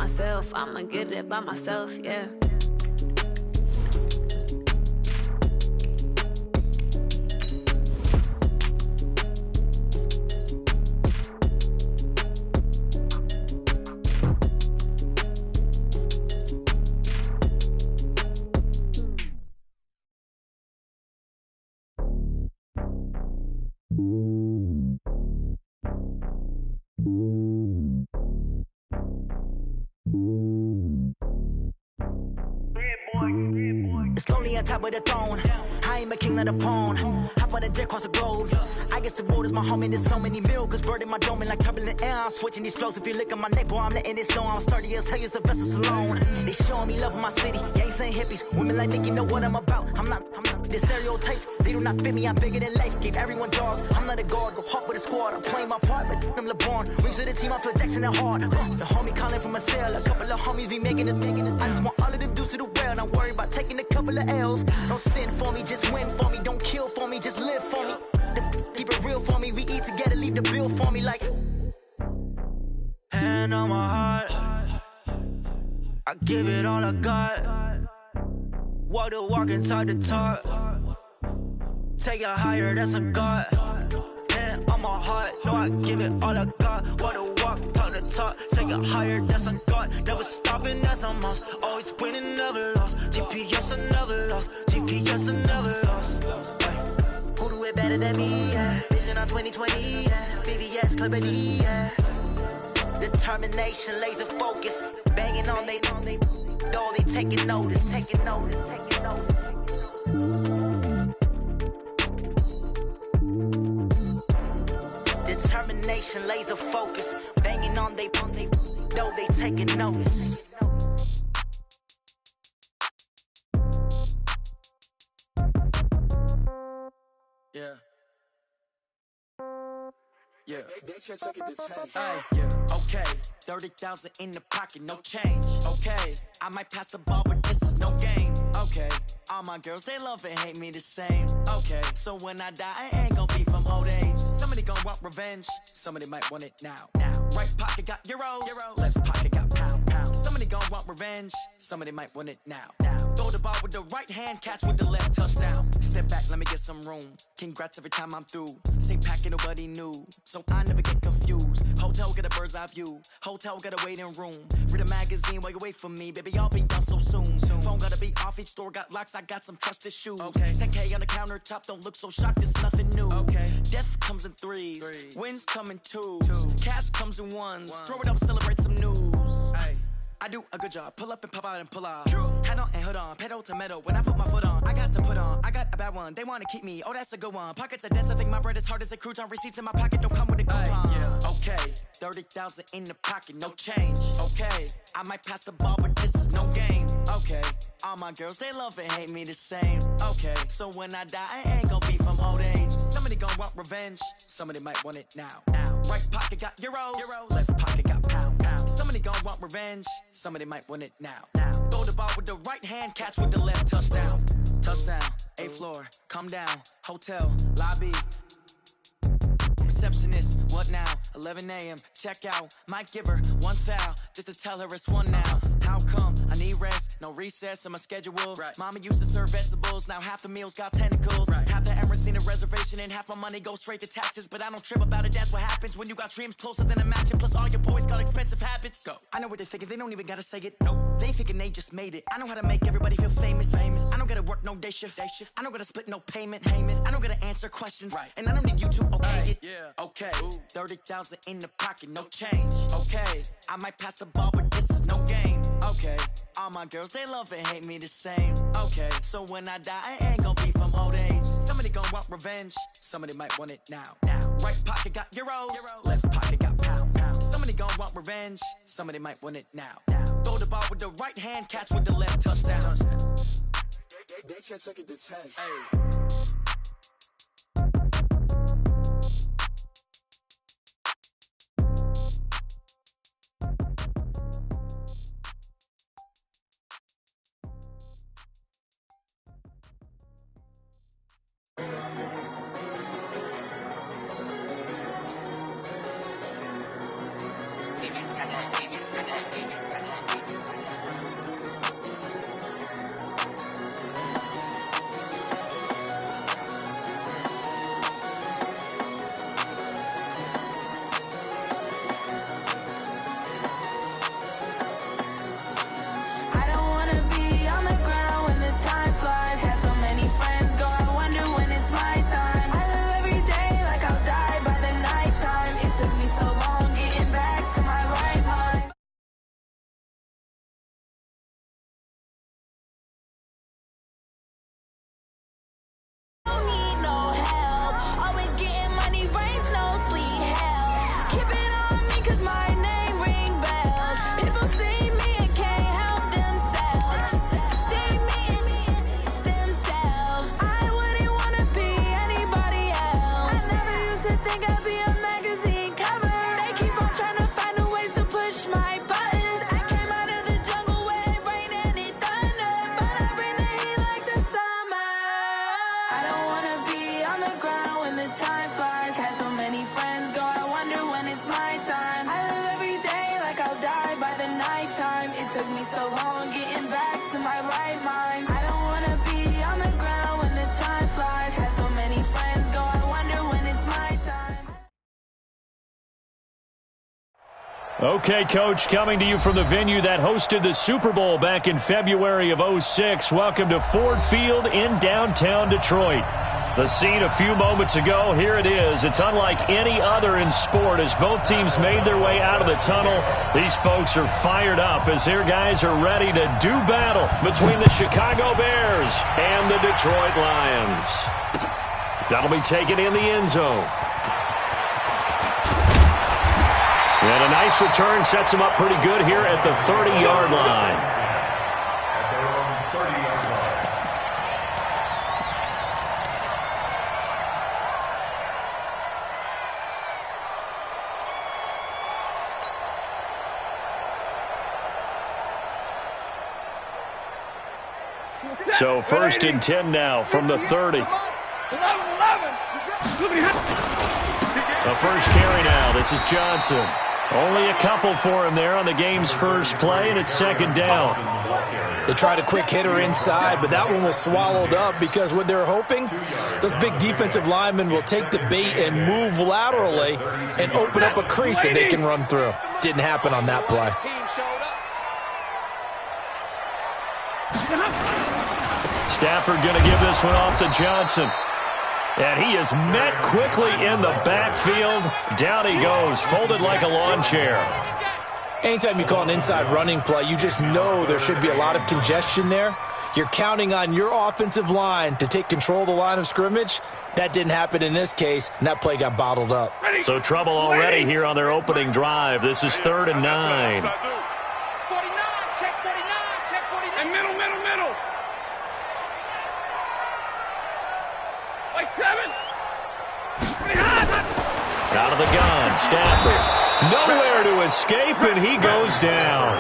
myself. I'ma get it by myself, yeah. It's lonely on top of the throne. I ain't a king of the pawn. Hop on a jet across the globe. I guess the road is my home and there's so many milk. Bird in my dome and like turbulent air. I'm switching these flows. If you look at my neck, boy, I'm letting it slow. I'm sturdy as hell, as a vessel alone. They showing me love in my city. Gangsta and hippies. Women like Nick, you know what I'm about. I'm not. The stereotypes, they do not fit me. I'm bigger than life. Gave everyone jobs. I'm not a guard. Go hard with a squad. I'm playing my part, but I'm LeBron. Rings to the team, I feel Jackson and hard. The homie calling from a cell. A couple of homies be making it. I just want all of them dudes to the well. Not worry about taking a couple of L's. Don't sin for me, just win for me. Don't kill for me, just live for me. Keep it real for me. We eat together, leave the bill for me like. Hand on my heart, I give it all I got. Walk the walk and talk the talk. Take it higher, that's a God. Hand on my heart, no, I give it all I got. Walk the walk, talk the talk. Take it higher, that's a God. Never stopping, that's a must. Always winning, never lost. GPS, I never lost. GPS, I never lost. Who do it better than me? Yeah. Vision on 2020, yeah. VVS, Clarity, yeah. Determination, laser focus. Banging on they taking notice. Determination, laser focus. Banging on they taking notice. Yeah. Yeah. Okay. 30,000 in the pocket, no change. Okay. I might pass the ball, but this is no game. Okay. All my girls, they love and hate me the same. Okay. So when I die, I ain't gonna be from old age. Somebody gon' want revenge. Somebody might want it now. Right pocket got euros. Left pocket got pound. Somebody gon' want revenge. Somebody might want it now. Throw the ball with the right hand, catch with the left, touchdown. Step back, let me get some room. Congrats every time I'm through. Same packet, nobody knew, so I never get confused. Hotel get a bird's eye view. Hotel got a waiting room. Read a magazine while you wait for me, baby. I'll be done so soon. Phone gotta be off. Each store got locks. I got some trusted shoes. Okay. 10K on the countertop. Don't look so shocked. It's nothing new. Okay. Death comes in threes. Wins come in twos. Cash comes in ones. Throw it up, celebrate some news. Ay. I do a good job. Pull up and pop out and pull off. Head on and hood on. Pedal to metal. When I put my foot on, I got to put on. I got a bad one. They want to keep me. Oh, that's a good one. Pockets are dense. I think my bread is hard as a crouton. Receipts in my pocket don't come with a coupon. Yeah. Okay. 30,000 in the pocket. No change. Okay. I might pass the ball, but this is no game. Okay. All my girls, they love and hate me the same. Okay. So when I die, I ain't gonna be from old age. Somebody gon' want revenge. Somebody might want it now. Right pocket got euros. Left pocket got pound. Somebody gon' want revenge. Somebody might want it now. Throw the ball with the right hand, catch with the left, touchdown. Touchdown, 8th floor, come down. Hotel, lobby. Receptionist, what now? 11 a.m., check out. Might give her one foul, just to tell her it's one now. How come? I need rest, no recess in my schedule. Right. Mama used to serve vegetables, now half the meals got tentacles. Right. Half the Emirates need a reservation and half my money goes straight to taxes. But I don't trip about it, that's what happens when you got dreams closer than a mansion. Plus all your boys got expensive habits. Go. I know what they're thinking, they don't even gotta say it. Nope. They ain't thinking they just made it. I know how to make everybody feel famous. I don't gotta work no day shift. I don't gotta split no payment. I don't gotta answer questions. Right. And I don't need you to okay it. Yeah. Okay. 30,000 in the pocket, no change. Okay. I might pass the ball, but this is no game. Okay. All my girls, they love and hate me the same. Okay. So when I die, I ain't gonna be from old age. Somebody gon' want revenge. Somebody might want it now. Right pocket got euros. Left pocket got pound. Somebody gon' want revenge. Somebody might want it now. Throw the ball with the right hand, catch with the left, touchdown. They can't take it to 10. Hey. Okay, Coach, coming to you from the venue that hosted the Super Bowl back in February of '06. Welcome to Ford Field in downtown Detroit. The scene a few moments ago, here it is. It's unlike any other in sport as both teams made their way out of the tunnel. These folks are fired up as their guys are ready to do battle between the Chicago Bears and the Detroit Lions. That'll be taken in the end zone. And a nice return sets him up pretty good here at the 30-yard line. So 1st and 10 now from the 30. The first carry now. This is Johnson. Only a couple for him there on the game's first play, and it's 2nd down. They tried a quick hitter inside, but that one was swallowed up because what they're hoping, those big defensive linemen will take the bait and move laterally and open up a crease that they can run through. Didn't happen on that play. Stafford going to give this one off to Johnson. And he is met quickly in the backfield. Down he goes, folded like a lawn chair. Anytime you call an inside running play, you just know there should be a lot of congestion there. You're counting on your offensive line to take control of the line of scrimmage. That didn't happen in this case, and that play got bottled up. So trouble already here on their opening drive. This is 3rd and 9. 49, check 49. And middle. Like 7. Out of the gun, Stafford. Nowhere to escape, and he goes down.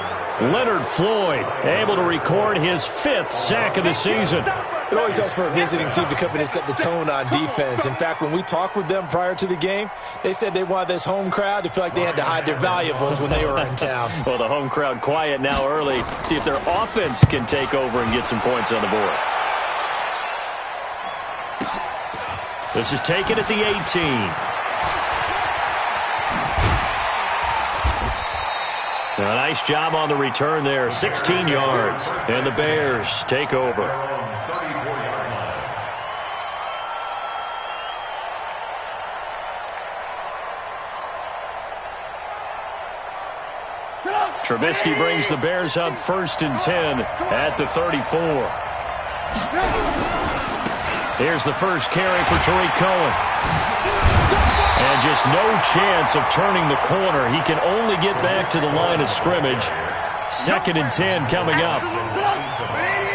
Leonard Floyd able to record his 5th sack of the season. It always helps for a visiting team to come in and set the tone on defense. In fact, when we talked with them prior to the game, they said they wanted this home crowd to feel like they had to hide their valuables when they were in town. Well, the home crowd quiet now early. See if their offense can take over and get some points on the board. This is taken at the 18. A nice job on the return there, 16 yards. And the Bears take over. Trubisky brings the Bears up 1st and 10 at the 34. Here's the first carry for Tariq Cohen. And just no chance of turning the corner. He can only get back to the line of scrimmage. 2nd and 10 coming up.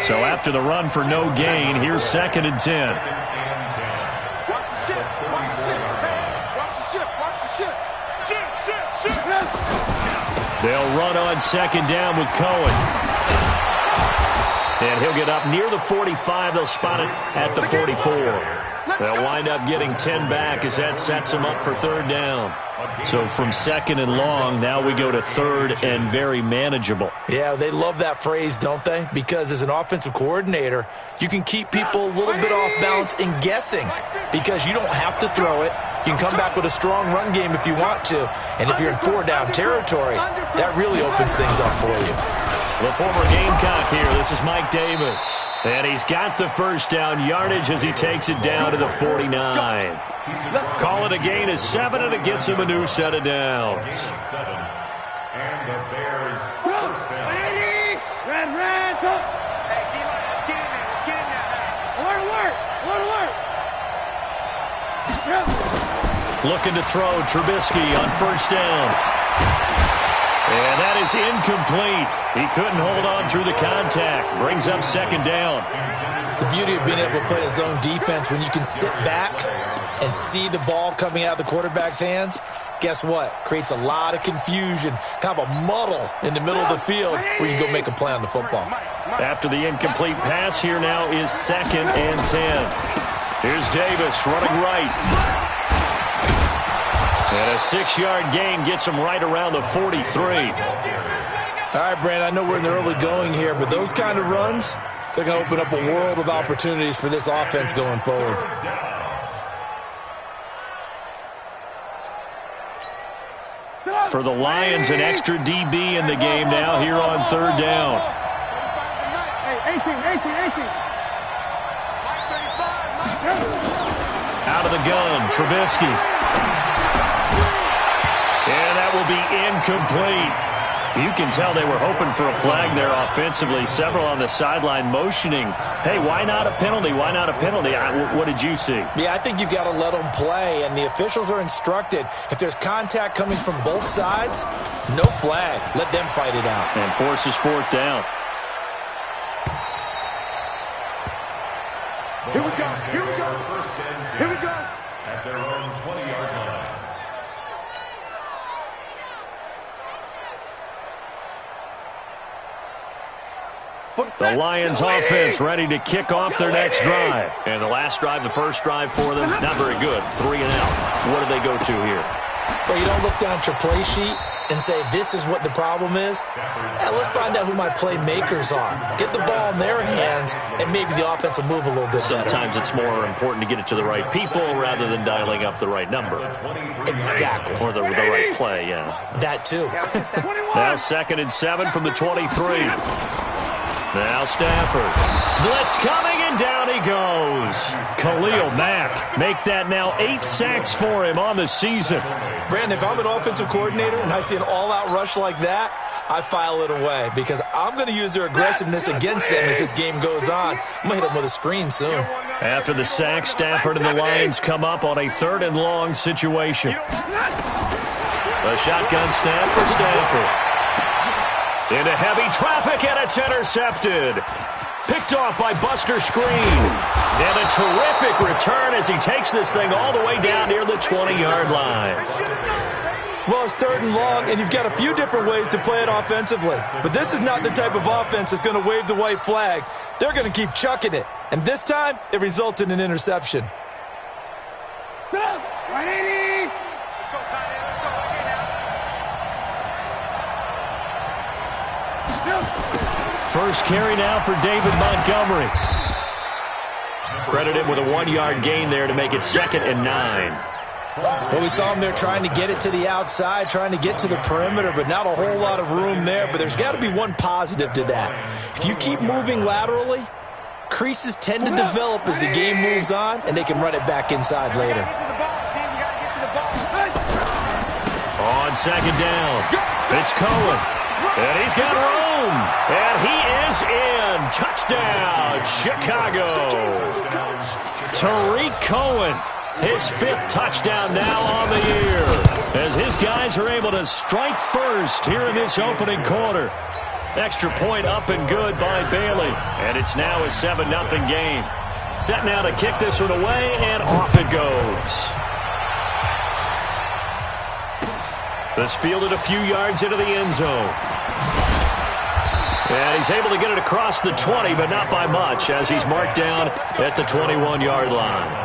So after the run for no gain, here's 2nd and 10. They'll run on 2nd down with Cohen. And he'll get up near the 45. They'll spot it at the 44. They'll wind up getting 10 back as that sets them up for 3rd down. So from 2nd and long, now we go to 3rd and very manageable. Yeah, they love that phrase, don't they? Because as an offensive coordinator, you can keep people a little bit off balance and guessing because you don't have to throw it. You can come back with a strong run game if you want to. And if you're in 4-down territory, that really opens things up for you. The former Gamecock here. This is Mike Davis. And he's got the 1st down yardage as he takes it down to the 49. Call it a gain of 7, and it gets him a new set of downs. And the Bears first down. Red, go. Hey, D-line, let's get in there. Alert. Looking to throw Trubisky on 1st down. And that is incomplete. He couldn't hold on through the contact. Brings up 2nd down. The beauty of being able to play a zone defense when you can sit back and see the ball coming out of the quarterback's hands, guess what? Creates a lot of confusion, kind of a muddle in the middle of the field where you can go make a play on the football. After the incomplete pass, here now is 2nd and 10. Here's Davis running right. And a 6-yard gain gets him right around the 43. All right, Brand, I know we're in the early going here, but those kind of runs, they're going to open up a world of opportunities for this offense going forward. For the Lions, an extra DB in the game now here on third down. Out of the gun, Trubisky. And that will be incomplete. You can tell they were hoping for a flag there offensively. Several on the sideline motioning, hey, why not a penalty? Why not a penalty? What did you see? Yeah, I think you've got to let them play, and the officials are instructed. If there's contact coming from both sides, no flag. Let them fight it out. And forces fourth down. Here we go. Here we go. Here we go. At their own 20-yard line. The Lions offense ready to kick off their next drive. And the last drive, the first drive for them, not very good. 3 and out. What do they go to here? Well, you don't look down at your play sheet and say, this is what the problem is. Yeah, let's find out who my playmakers are. Get the ball in their hands, and maybe the offense will move a little bit better. Sometimes it's more important to get it to the right people rather than dialing up the right number. Exactly. Or the right play, yeah. That too. Now 2nd and 7 from the 23. Now Stafford. Blitz coming, and down he goes. Khalil Mack make that now 8 sacks for him on the season. Brandon, if I'm an offensive coordinator and I see an all-out rush like that, I file it away because I'm going to use their aggressiveness against them as this game goes on. I'm going to hit them with a screen soon. After the sack, Stafford and the Lions come up on a 3rd and long situation. A shotgun snap for Stafford. Into heavy traffic, and it's intercepted. Picked off by Buster Screen. And a terrific return as he takes this thing all the way down near the 20-yard line. Well, it's 3rd and long, and you've got a few different ways to play it offensively. But this is not the type of offense that's going to wave the white flag. They're going to keep chucking it. And this time, it results in an interception. First carry now for David Montgomery. Credited with a 1-yard gain there to make it 2nd and 9. Well, we saw him there trying to get it to the outside, trying to get to the perimeter, but not a whole lot of room there. But there's got to be one positive to that. If you keep moving laterally, creases tend to develop as the game moves on, and they can run it back inside later. On 2nd down, it's Cohen. And he's got room. And he is in. Touchdown, Chicago. Tariq Cohen, his 5th touchdown now on the year, as his guys are able to strike first here in this opening quarter. Extra point up and good by Bailey. And it's now a 7-0 game. Set now to kick this one away, and off it goes. This fielded a few yards into the end zone. And he's able to get it across the 20, but not by much, as he's marked down at the 21-yard line.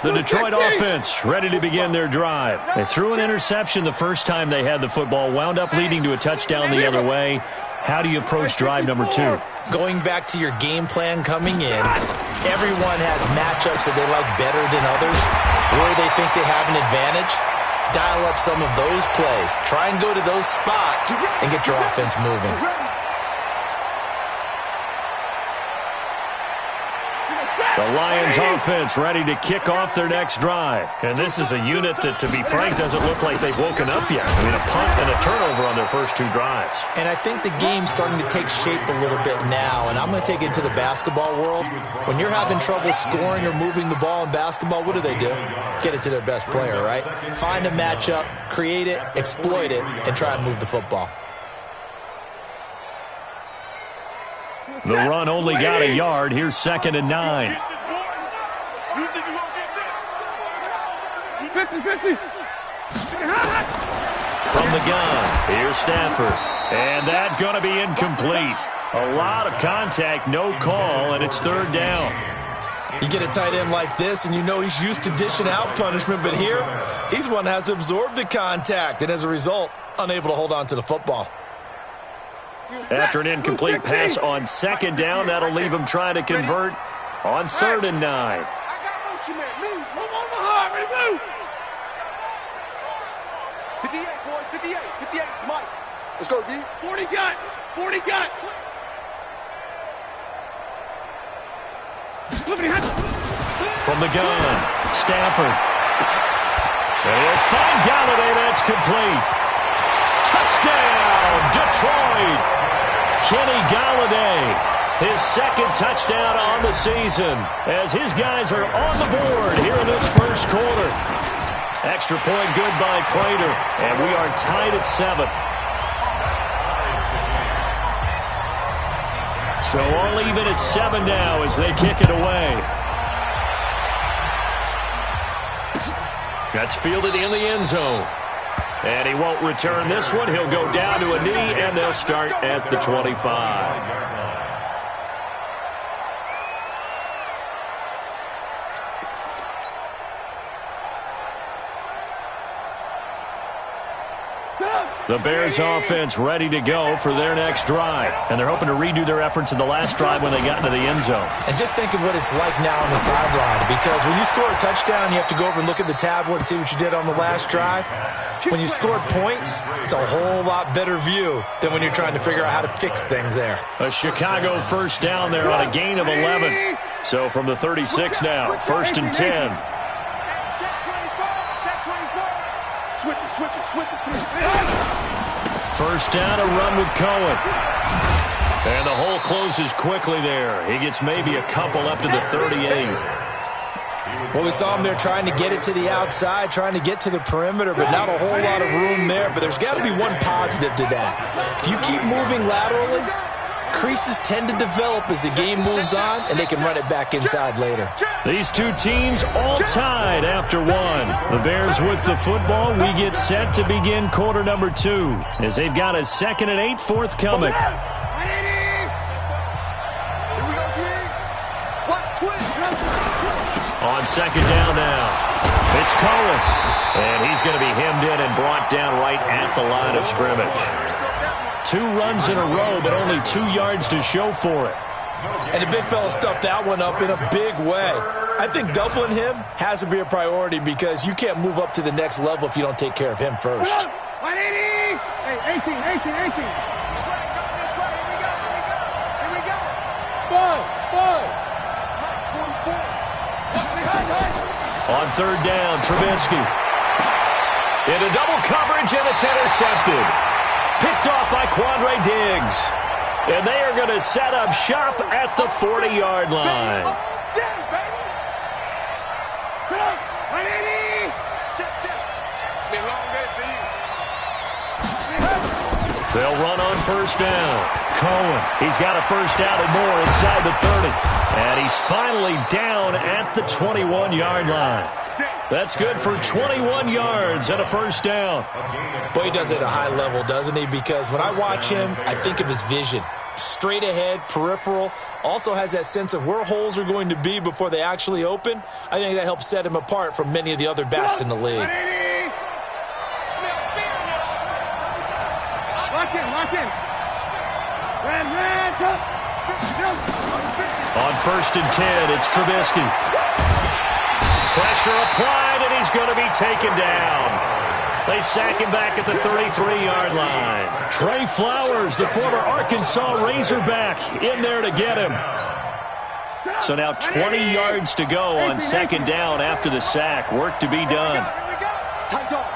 The Detroit offense ready to begin their drive. They threw an interception the first time they had the football, wound up leading to a touchdown the other way. How do you approach drive number 2? Going back to your game plan coming in, everyone has matchups that they like better than others, where they think they have an advantage. Dial up some of those plays. Try and go to those spots and get your offense moving. The Lions offense ready to kick off their next drive. And this is a unit that, to be frank, doesn't look like they've woken up yet. I mean, a punt and a turnover on their first 2 drives. And I think the game's starting to take shape a little bit now, and I'm going to take it to the basketball world. When you're having trouble scoring or moving the ball in basketball, what do? Get it to their best player, right? Find a matchup, create it, exploit it, and try and move the football. The run only got a yard. Here's 2nd and 9. From the gun, here's Stafford. And that's going to be incomplete. A lot of contact, no call, and it's 3rd down. You get a tight end like this, and you know he's used to dishing out punishment, but here, he's one that has to absorb the contact, and as a result, unable to hold on to the football. After an incomplete pass on second down, that'll leave him trying to convert on 3rd and 9. I got motion, man. Move. Move on the hard. Ready, move. 58, boys. 58. 58. Mike. Let's go, D. 40 got. 40 got. From the gun, Stafford. And he'll find Galladay. That's complete. Touchdown, Detroit. Kenny Galladay, his 2nd touchdown on the season, as his guys are on the board here in this first quarter. Extra point good by Prater, and we are tied at 7. So all even at 7 now as they kick it away. That's fielded in the end zone. And he won't return this one. He'll go down to a knee, and they'll start at the 25. The Bears offense ready to go for their next drive. And they're hoping to redo their efforts in the last drive when they got into the end zone. And just think of what it's like now on the sideline. Because when you score a touchdown, you have to go over and look at the tablet and see what you did on the last drive. When you scored points, it's a whole lot better view than when you're trying to figure out how to fix things there. A Chicago first down there on a gain of 11. So from the 36 now, 1st and 10. Switch it, please. First down, a run with Cohen. And the hole closes quickly there. He gets maybe a couple up to the 38. Well, we saw him there trying to get it to the outside, trying to get to the perimeter, but not a whole lot of room there. But there's got to be one positive to that. If you keep moving laterally, creases tend to develop as the game moves on, and they can run it back inside later. These two teams all tied after 1. The Bears with the football. We get set to begin quarter number 2 as they've got a 2nd and 8 forthcoming. On 2nd down now, it's Cohen. And he's going to be hemmed in and brought down right at the line of scrimmage. 2 runs in a row, but only 2 yards to show for it. And the big fella stuffed that one up in a big way. I think doubling him has to be a priority because you can't move up to the next level if you don't take care of him first. 180! Hey, 18. Here we go. Bud. On 3rd down, Trubisky. Into double coverage, and it's intercepted. Picked off by Quandre Diggs. And they are going to set up shop at the 40-yard line. They'll run on 1st down. Cohen, he's got a first down and more inside the 30. And he's finally down at the 21-yard line. That's good for 21 yards and a first down. Boy, he does it at a high level, doesn't he? Because when I watch him, I think of his vision. Straight ahead, peripheral. Also has that sense of where holes are going to be before they actually open. I think that helps set him apart from many of the other backs in the league. Lock in. On 1st and 10, it's Trubisky. Pressure applied, and he's going to be taken down. They sack him back at the 33-yard line. Trey Flowers, the former Arkansas Razorback, in there to get him. So now 20 yards to go on 2nd down after the sack. Work to be done. Tight up.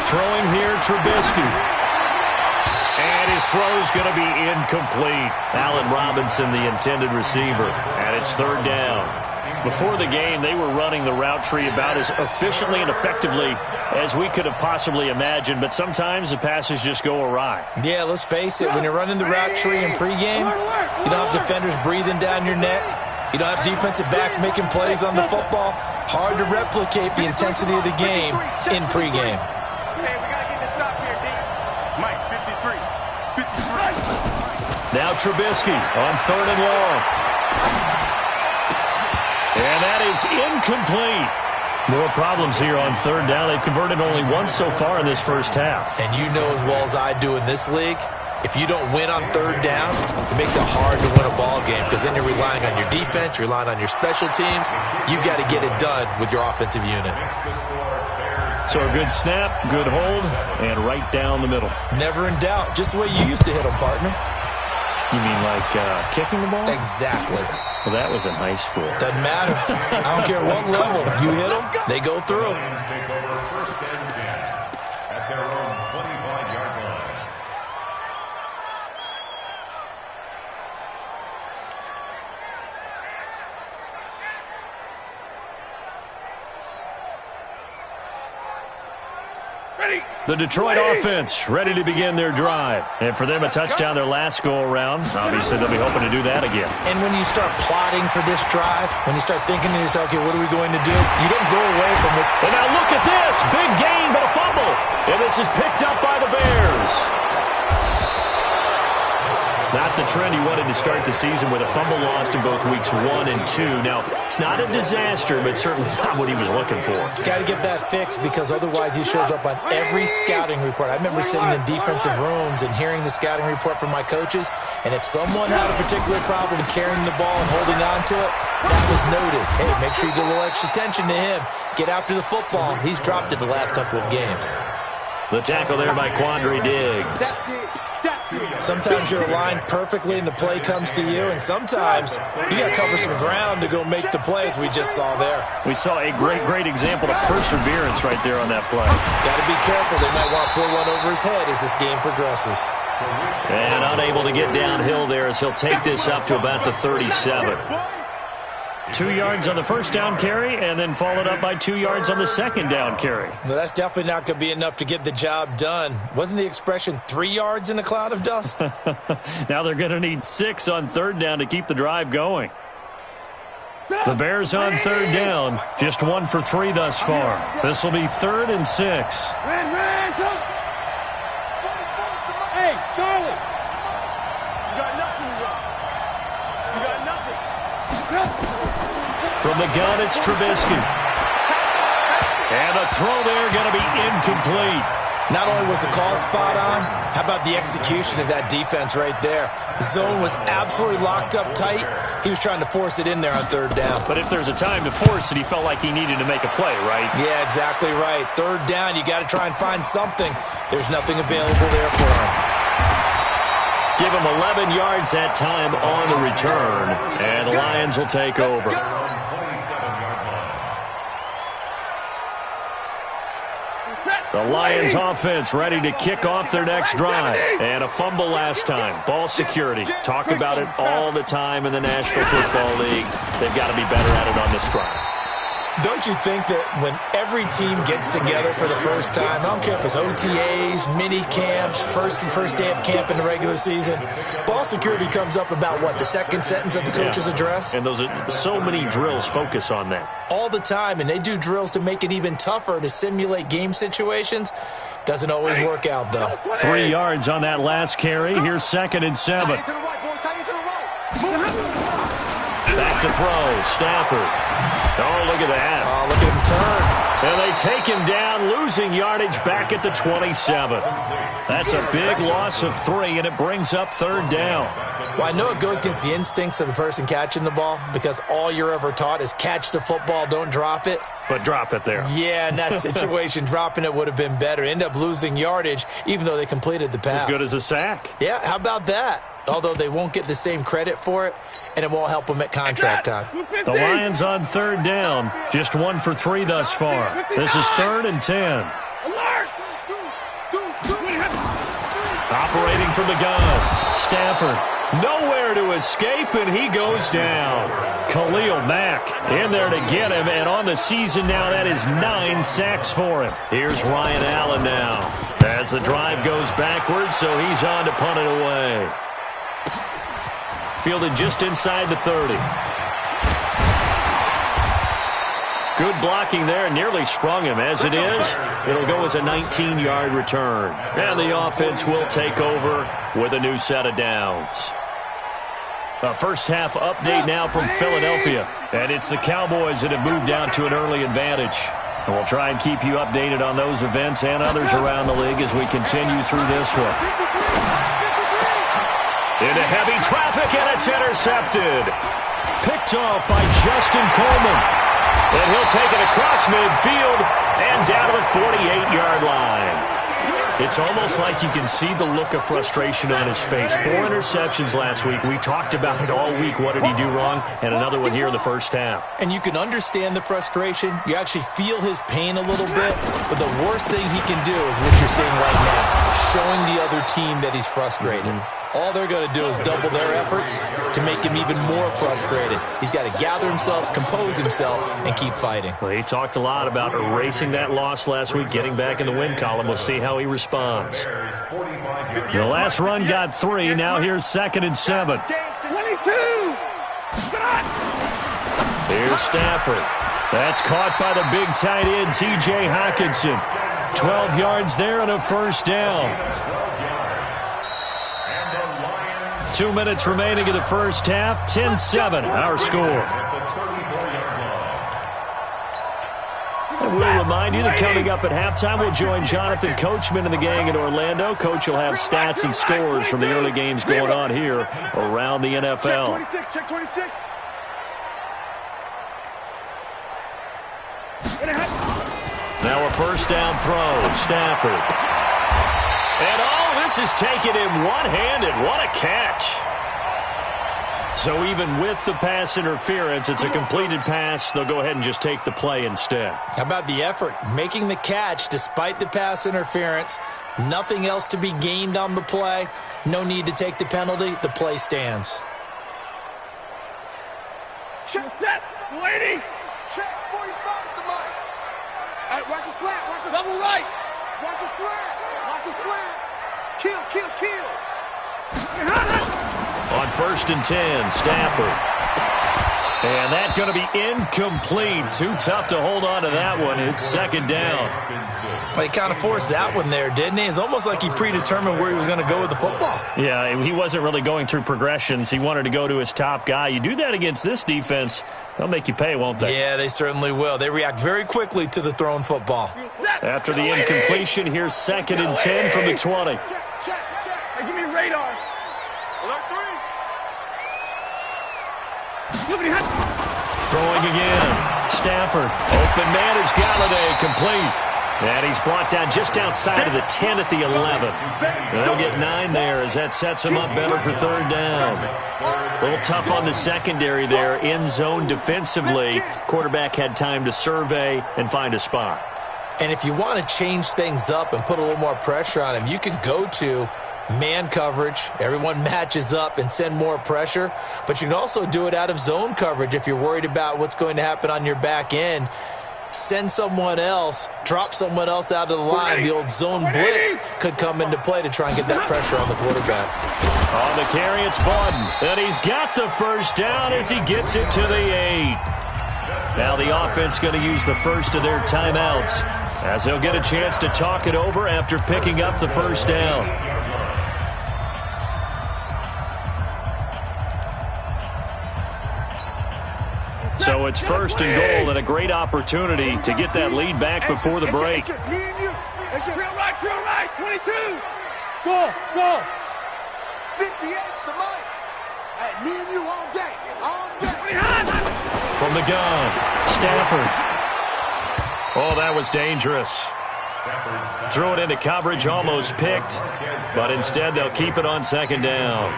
Throwing here, Trubisky. And his throw's going to be incomplete. Allen Robinson, the intended receiver. And it's 3rd down. Before the game, they were running the route tree about as efficiently and effectively as we could have possibly imagined. But sometimes the passes just go awry. Yeah, let's face it. When you're running the route tree in pregame, you don't have defenders breathing down your neck. You don't have defensive backs making plays on the football. Hard to replicate the intensity of the game in pregame. Now Trubisky on 3rd and long. And that is incomplete. More problems here on third down. They've converted only once so far in this first half. And you know as well as I do in this league, if you don't win on third down, it makes it hard to win a ball game because then you're relying on your defense, you're relying on your special teams. You've got to get it done with your offensive unit. So a good snap, good hold, and right down the middle. Never in doubt. Just the way you used to hit them, partner. You mean like kicking the ball? Exactly. Well, that was in high school. Doesn't matter. I don't care what level. You hit them, they go through. Take over first and 10 at their own 25-yard line. The Detroit offense ready to begin their drive. And for them, a touchdown their last go-around. Obviously, they'll be hoping to do that again. And when you start plotting for this drive, when you start thinking to yourself, okay, what are we going to do? You don't go away from it. And now look at this. Big gain, but a fumble. And this is picked up by the Bears. Not the trend he wanted to start the season with a fumble lost in both weeks 1 and 2. Now, it's not a disaster, but certainly not what he was looking for. Got to get that fixed because otherwise he shows up on every scouting report. I remember sitting in defensive rooms and hearing the scouting report from my coaches, and if someone had a particular problem carrying the ball and holding on to it, that was noted. Hey, make sure you get a little extra attention to him. Get after the football. He's dropped it the last couple of games. The tackle there by Quandre Diggs. Sometimes you're aligned perfectly and the play comes to you, and sometimes you got to cover some ground to go make the plays we just saw there. We saw a great example of perseverance right there on that play. Got to be careful. They might want to throw one over his head as this game progresses. And unable to get downhill there as he'll take this up to about the 37. 2 yards on the first down carry, and then followed up by 2 yards on the second down carry. Well, that's definitely not going to be enough to get the job done. Wasn't the expression 3 yards in a cloud of dust? Now they're going to need 6 on third down to keep the drive going. The Bears on third down, just 1 for 3 thus far. This will be 3rd and 6. Hey, Charlie! You got nothing, bro. You got nothing. From the gun, it's Trubisky. And a throw there going to be incomplete. Not only was the call spot on, how about the execution of that defense right there? The zone was absolutely locked up tight. He was trying to force it in there on third down. But if there's a time to force it, he felt like he needed to make a play, right? Yeah, exactly right. Third down, you got to try and find something. There's nothing available there for him. Give him 11 yards that time on the return, and the Lions will take over. The Lions offense ready to kick off their next drive. And a fumble last time. Ball security. Talk about it all the time in the National Football League. They've got to be better at it on this drive. Don't you think that when every team gets together for the first time, I don't care if it's OTAs, mini camps, first day of camp in the regular season, ball security comes up about what, the second sentence of the coach's address? And those are so many drills focus on that. All the time, and they do drills to make it even tougher to simulate game situations. Doesn't always work out, though. 3 yards on that last carry. Here's 2nd and 7. Back to throw. Stafford. Oh, look at that. Oh, look at him turn. And they take him down, losing yardage back at the 27. That's a big loss of 3, and it brings up third down. Well, I know it goes against the instincts of the person catching the ball because all you're ever taught is catch the football, don't drop it. But drop it there. Yeah, in that situation, dropping it would have been better. End up losing yardage, even though they completed the pass. As good as a sack. Yeah, how about that? Although they won't get the same credit for it, and it won't help them at contract time. The Lions on third down, just 1 for 3 thus far. This is 3rd and 10. Operating from the gun, Stafford. Nowhere to escape, and he goes down. Khalil Mack in there to get him, and on the season now, that is 9 sacks for him. Here's Ryan Allen now. As the drive goes backwards, so he's on to punt it away. Fielded just inside the 30. Good blocking there, nearly sprung him. As it is, it'll go as a 19-yard return. And the offense will take over with a new set of downs. A first-half update now from Philadelphia. And it's the Cowboys that have moved down to an early advantage. And we'll try and keep you updated on those events and others around the league as we continue through this one. Into heavy traffic, and it's intercepted. Picked off by Justin Coleman. And he'll take it across midfield and down to the 48-yard line. It's almost like you can see the look of frustration on his face. 4 interceptions last week. We talked about it all week. What did he do wrong? And another one here in the first half. And you can understand the frustration. You actually feel his pain a little bit. But the worst thing he can do is what you're seeing right now, showing the other team that he's frustrated. All they're going to do is double their efforts to make him even more frustrated. He's got to gather himself, compose himself, and keep fighting. Well, he talked a lot about erasing that loss last week, getting back in the win column. We'll see how he responds. The last run got 3. Now here's 2nd and 7. 22! Here's Stafford. That's caught by the big tight end, T.J. Hockenson. 12 yards there and a first down. 2 minutes remaining in the first half. 10-7, our score. And we'll remind you that coming up at halftime, we'll join Jonathan Coachman and the gang in Orlando. Coach will have stats and scores from the early games going on here around the NFL. Check 26. Now a first down throw. Stafford. And this is taking him one-handed. What a catch. So even with the pass interference, it's a completed pass. They'll go ahead and just take the play instead. How about the effort? Making the catch despite the pass interference. Nothing else to be gained on the play. No need to take the penalty. The play stands. Check set. Waiting. Check 45 is the mic. All right, watch the slant. Watch the double right. Watch the slant. Watch the slant. Kill. On 1st and 10, Stafford. And that's going to be incomplete. Too tough to hold on to that one. It's 2nd down. Well, he kind of forced that one there, didn't he? It's almost like he predetermined where he was going to go with the football. Yeah, he wasn't really going through progressions. He wanted to go to his top guy. You do that against this defense, they'll make you pay, won't they? Yeah, they certainly will. They react very quickly to the thrown football. After the incompletion, here's 2nd and 10 from the 20. Check. Hey, give me radar. Alert 3. Throwing again. Stafford. Open man is Galladay. Complete. And he's brought down just outside of the 10 at the 11. They'll get 9 there as that sets him up better for 3rd down. A little tough on the secondary there. In zone defensively. Quarterback had time to survey and find a spot. And if you want to change things up and put a little more pressure on him, you can go to man coverage. Everyone matches up and send more pressure. But you can also do it out of zone coverage if you're worried about what's going to happen on your back end. Send someone else, drop someone else out of the line. The old zone blitz could come into play to try and get that pressure on the quarterback. On the carry, it's Button. And he's got the first down as he gets it to the 8. Now the offense going to use the first of their timeouts as they'll get a chance to talk it over after picking up the first down. So it's 1st and goal and a great opportunity to get that lead back before the break. It's just me and you. It's just real right, 22. Go. 58's the mic. Hey, me and you all day. From the gun, Stafford. Oh, that was dangerous. Threw it into coverage, almost picked, but instead they'll keep it on 2nd down.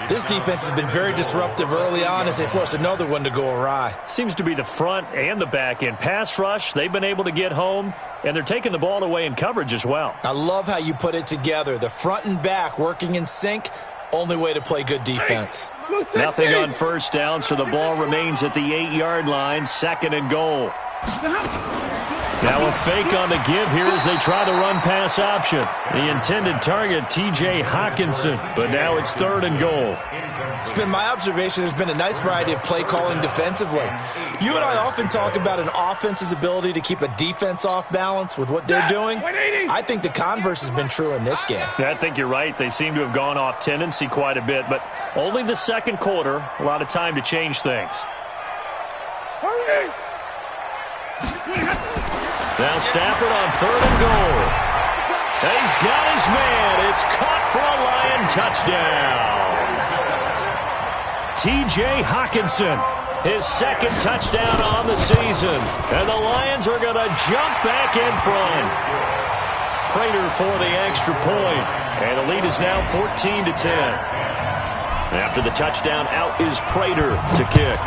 This defense has been very disruptive early on as they force another one to go awry. Seems to be the front and the back end. Pass rush, they've been able to get home, and they're taking the ball away in coverage as well. I love how you put it together. The front and back working in sync, only way to play good defense. Nothing on 1st down, so the ball remains at the 8-yard line, 2nd and goal. Now a fake on the give here as they try the run-pass option. The intended target, T.J. Hawkinson, but now it's 3rd and goal. It's been my observation there's been a nice variety of play calling defensively. You and I often talk about an offense's ability to keep a defense off balance with what they're doing. I think the converse has been true in this game. I think you're right. They seem to have gone off tendency quite a bit, but only the second quarter, a lot of time to change things. Hurry! Now Stafford on 3rd and goal. And he's got his man. It's caught for a Lion touchdown. T.J. Hawkinson, his 2nd touchdown on the season. And the Lions are going to jump back in front. Prater for the extra point. And the lead is now 14-10. After the touchdown, out is Prater to kick.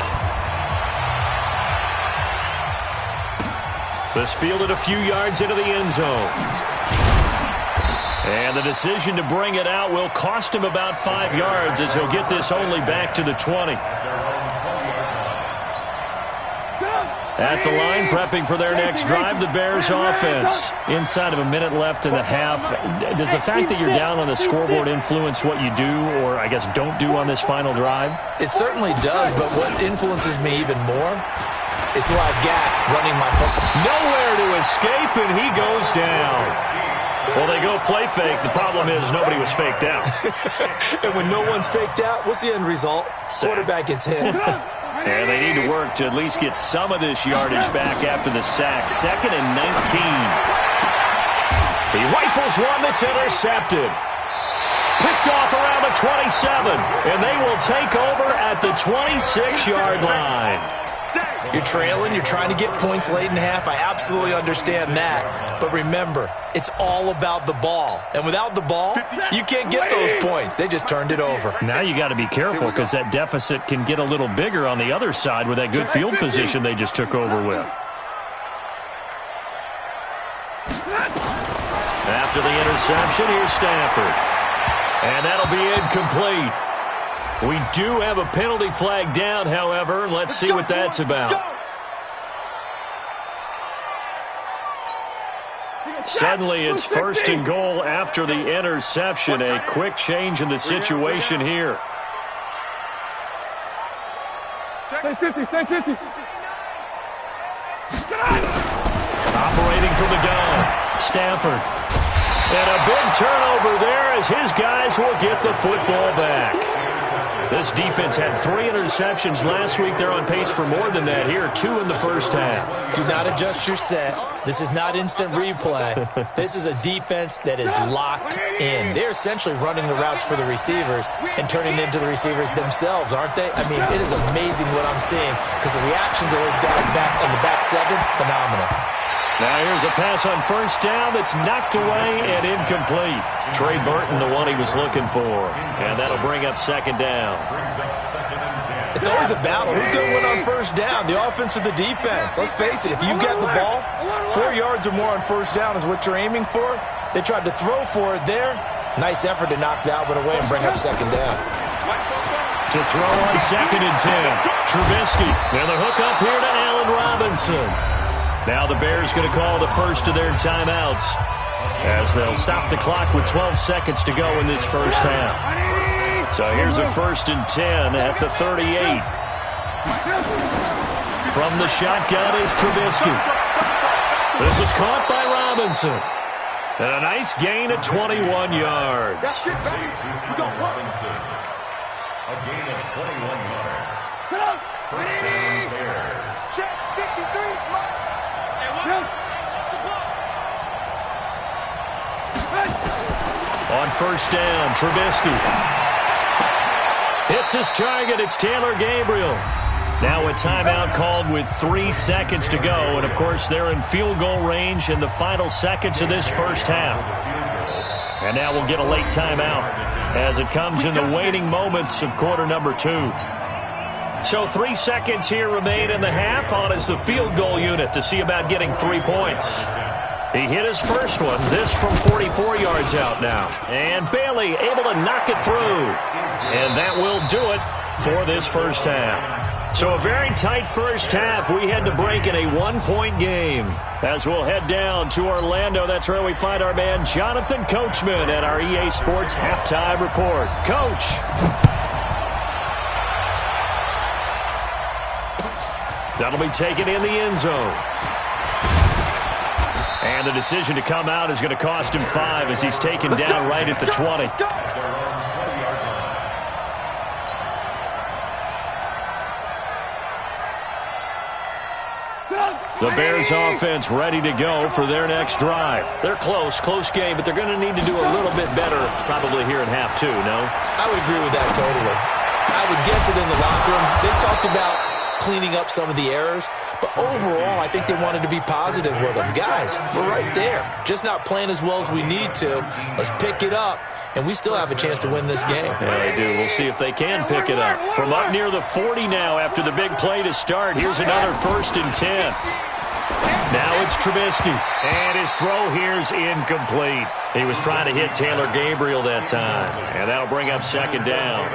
This fielded a few yards into the end zone. And the decision to bring it out will cost him about 5 yards as he'll get this only back to the 20. At the line, prepping for their next drive, the Bears offense. Inside of a minute left in the half. Does the fact that you're down on the scoreboard influence what you do, or I guess don't do on this final drive? It certainly does, but what influences me even more is who I've got running my football. Nowhere to escape, and he goes down. Well, they go play fake. The problem is nobody was faked out. And when no one's faked out, what's the end result? Quarterback gets hit. And they need to work to at least get some of this yardage back after the sack. 2nd and 19. He rifles one that's intercepted. Picked off around the 27. And they will take over at the 26-yard line. You're trailing, you're trying to get points late in half. I absolutely understand that. But remember, it's all about the ball. And without the ball, you can't get those points. They just turned it over. Now you got to be careful because that deficit can get a little bigger on the other side with that good field position they just took over with. After the interception, here's Stafford. And that'll be incomplete. We do have a penalty flag down, however. Let's see what that's about. Suddenly, it's 1st and goal after the interception. A quick change in the situation here. Stay 50, stay 50. Operating from the gun, Stafford. And a big turnover there as his guys will get the football back. This defense had 3 interceptions last week. They're on pace for more than that here. 2 in the first half. Do not adjust your set. This is not instant replay. This is a defense that is locked in. They're essentially running the routes for the receivers and turning into the receivers themselves, aren't they? I mean, it is amazing what I'm seeing because the reactions of those guys back in the back 7, phenomenal. Now here's a pass on 1st down that's knocked away and incomplete. Trey Burton, the one he was looking for. And that'll bring up 2nd down. It's always a battle. Who's going to win on 1st down, the offense or the defense? Let's face it, if you've got the ball, 4 yards or more on 1st down is what you're aiming for. They tried to throw for it there. Nice effort to knock that one away and bring up 2nd down. To throw on 2nd and 10. Trubisky. And the hook up here to Allen Robinson. Now the Bears going to call the first of their timeouts as they'll stop the clock with 12 seconds to go in this first half. So here's a 1st and 10 at the 38. From the shotgun is Trubisky. This is caught by Robinson. And a nice gain at 21 yards. A gain of 21 yards. 1st down Bears. Check 53. On 1st down, Trubisky hits his target. It's Taylor Gabriel. Now a timeout called with 3 seconds to go. And, of course, they're in field goal range in the final seconds of this first half. And now we'll get a late timeout as it comes in the waning moments of quarter number 2. So 3 seconds here remain in the half. On is the field goal unit to see about getting 3 points. He hit his first one. This from 44 yards out now. And Bailey able to knock it through. And that will do it for this first half. So a very tight first half. We head to break in a one-point game. As we'll head down to Orlando, that's where we find our man Jonathan Coachman at our EA Sports Halftime Report. Coach. That'll be taken in the end zone. And the decision to come out is going to cost him 5 as he's taken down right at the 20. The Bears offense ready to go for their next drive. They're close game, but they're going to need to do a little bit better probably here in half 2, no? I would agree with that totally. I would guess it in the locker room. They talked about cleaning up some of the errors, but overall I think they wanted to be positive with them. Guys, we're right there. Just not playing as well as we need to. Let's pick it up, and we still have a chance to win this game. Yeah, they do. We'll see if they can pick it up. From up near the 40 now after the big play to start. Here's another 1st and 10. Now it's Trubisky, and his throw here's incomplete. He was trying to hit Taylor Gabriel that time, and that'll bring up 2nd down.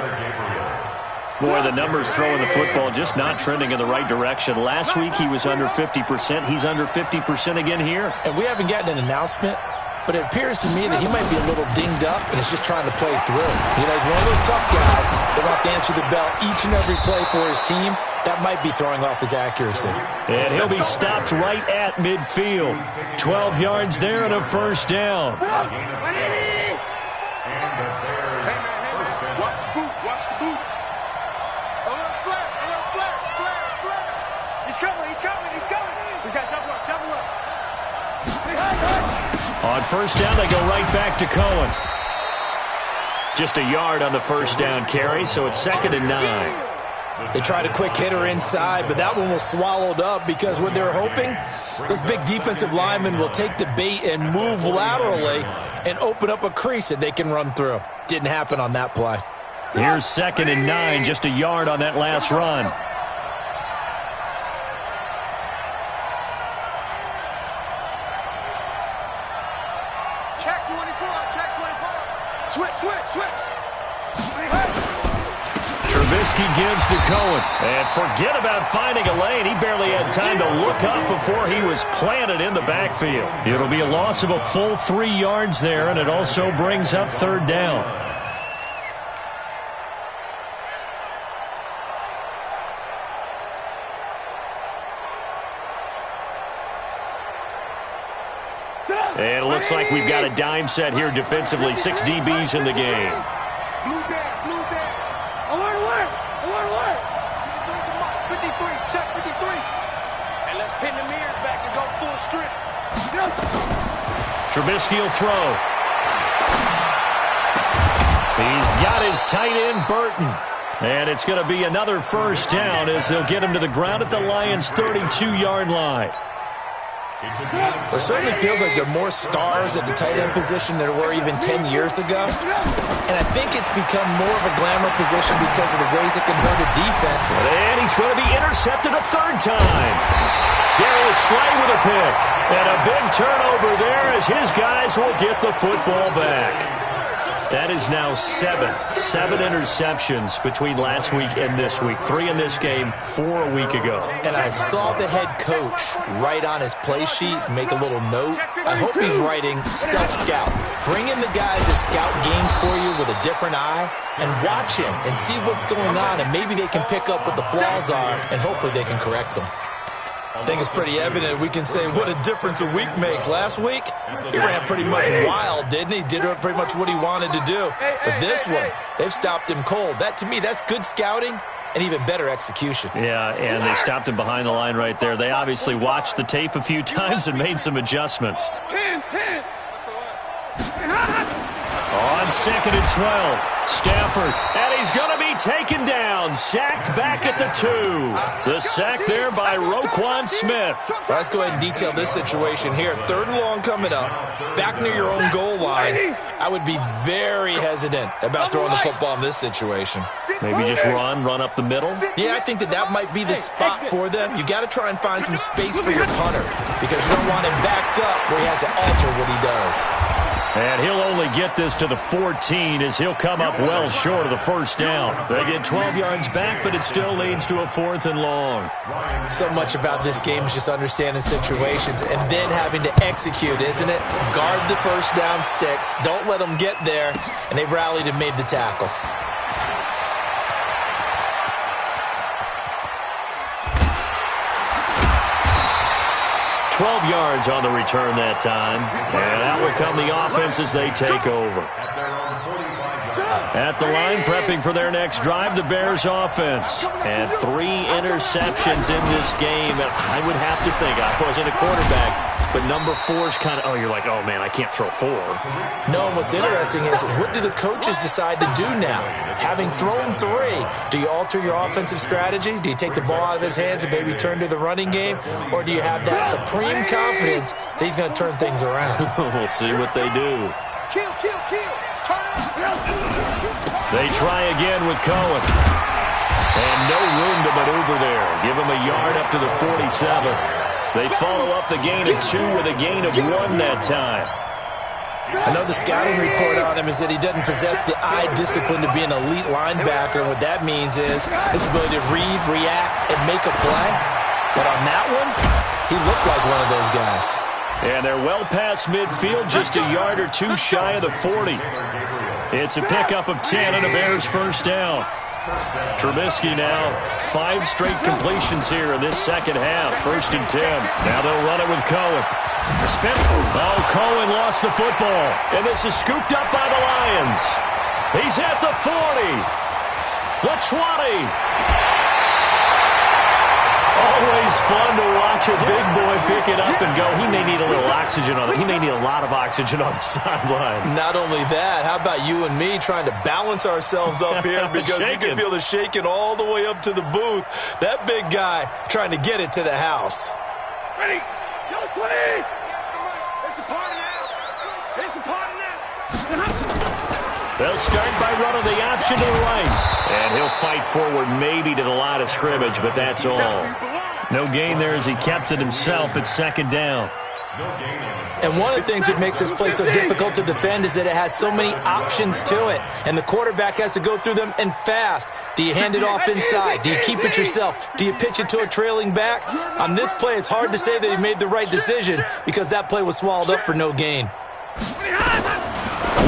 Boy, the numbers throwing the football just not trending in the right direction. Last week he was under 50%. He's under 50% again here. And we haven't gotten an announcement, but it appears to me that he might be a little dinged up and is just trying to play through. You know, he's one of those tough guys that wants to answer the bell each and every play for his team. That might be throwing off his accuracy. And he'll be stopped right at midfield. 12 yards there and a 1st down. On 1st down, they go right back to Cohen. Just a yard on the 1st down carry, so it's 2nd and 9. They tried a quick hitter inside, but that one was swallowed up because what they're hoping, those big defensive linemen will take the bait and move laterally and open up a crease that they can run through. Didn't happen on that play. Here's 2nd and 9, just a yard on that last run. Check 24, check 24. Switch. Trubisky gives to Cohen. And forget about finding a lane. He barely had time to look up before he was planted in the backfield. It'll be a loss of a full 3 yards there, and it also brings up 3rd down. And it looks like we've got a dime set here defensively. 6 DBs in the game. Blue there. Alert. 53, check 53. And let's pin the mirrors back and go full strip. Trubisky will throw. He's got his tight end, Burton. And it's going to be another 1st down as they'll get him to the ground at the Lions' 32-yard line. It certainly feels like there are more stars at the tight end position than there were even 10 years ago. And I think it's become more of a glamour position because of the ways it can hurt a defense. And he's going to be intercepted a 3rd time. Darius Slay with a pick. And a big turnover there as his guys will get the football back. That is now 7 interceptions between last week and this week. 3 in this game, 4 a week ago. And I saw the head coach write on his play sheet, make a little note. I hope he's writing self-scout. Bring in the guys that scout games for you with a different eye and watch him and see what's going on, and maybe they can pick up what the flaws are, and hopefully they can correct them. I think it's pretty evident we can say what a difference a week makes. Last week, he ran pretty much wild, didn't he? Did pretty much what he wanted to do. But this one, they've stopped him cold. That, to me, that's good scouting and even better execution. Yeah, and they stopped him behind the line right there. They obviously watched the tape a few times and made some adjustments. 10. On 2nd and 12, Stafford, and he's going to be taken down, sacked back at the 2. The sack there by Roquan Smith. Well, let's go ahead and detail this situation here. 3rd and long coming up, back near your own goal line. I would be very hesitant about throwing the football in this situation. Maybe just run up the middle. Yeah, I think that might be the spot for them. You got to try and find some space for your punter because you don't want him backed up where he has to alter what he does. And he'll only get this to the 14 as he'll come up well short of the first down. They get 12 yards back, but it still leads to a 4th and long. So much about this game is just understanding situations and then having to execute, isn't it? Guard the first down sticks. Don't let them get there. And they rallied and made the tackle. 12 yards on the return that time. And out will come the offense as they take over. At the line, prepping for their next drive, the Bears offense. And 3 interceptions in this game. And I would have to think, I wasn't a quarterback, but number 4 is kind of, oh, you're like, oh, man, I can't throw 4. No, and what's interesting is, what do the coaches decide to do now? Having thrown 3, do you alter your offensive strategy? Do you take the ball out of his hands and maybe turn to the running game? Or do you have that supreme confidence that he's going to turn things around? We'll see what they do. Kill, kill, kill. Turn it. They try again with Cohen. And no room to maneuver there. Give him a yard up to the 47. They follow up the gain of 2 with a gain of 1 that time. I know the scouting report on him is that he doesn't possess the eye discipline to be an elite linebacker. What that means is his ability to read, react, and make a play. But on that one, he looked like one of those guys. And they're well past midfield, just a yard or 2 shy of the 40. It's a pickup of 10 and a Bears first down. Trubisky now, 5 straight completions here in this second half. 1st and 10. Now they'll run it with Cohen. Oh, Cohen lost the football. And this is scooped up by the Lions. He's at the 40. The 20. Always fun to watch a big boy pick it up and go. He may need a little oxygen on it. He may need a lot of oxygen on the sideline. Not only that, how about you and me trying to balance ourselves up here because you can feel the shaking all the way up to the booth. That big guy trying to get it to the house. Ready? Kill 20. It's a party now. It's a party now. They'll start by running the option to the right. And he'll fight forward maybe to the line of scrimmage, but that's all. No gain there as he kept it himself at 2nd down. And one of the things that makes this play so difficult to defend is that it has so many options to it. And the quarterback has to go through them and fast. Do you hand it off inside? Do you keep it yourself? Do you pitch it to a trailing back? On this play, it's hard to say that he made the right decision because that play was swallowed up for no gain.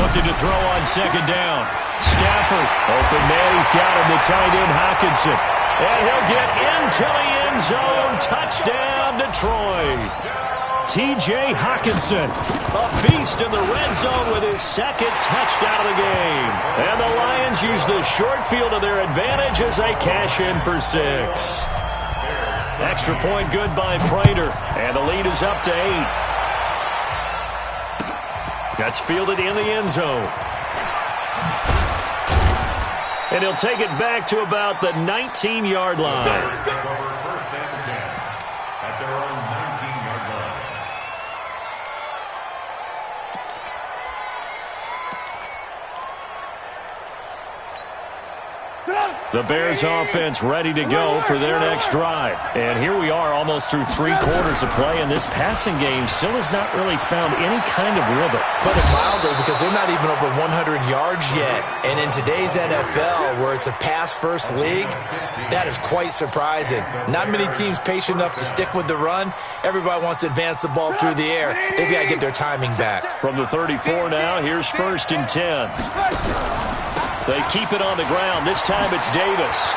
Looking to throw on 2nd down. Stafford, open man, he's got him, the tight end Hockenson. And he'll get into the end zone. Touchdown, Detroit. T.J. Hockenson, a beast in the red zone with his 2nd touchdown of the game. And the Lions use the short field to their advantage as they cash in for 6. Extra point good by Prater. And the lead is up to 8. That's fielded in the end zone. And he'll take it back to about the 19-yard line. First and 10 at their own 19-yard line. The Bears offense ready to go for their next drive. And here we are almost through 3 quarters of play, and this passing game still has not really found any kind of rhythm. Put it mildly, because they're not even over 100 yards yet. And in today's NFL, where it's a pass-first league, that is quite surprising. Not many teams patient enough to stick with the run. Everybody wants to advance the ball through the air. They've got to get their timing back. From the 34 now, here's 1st and 10. They keep it on the ground. This time it's Davis.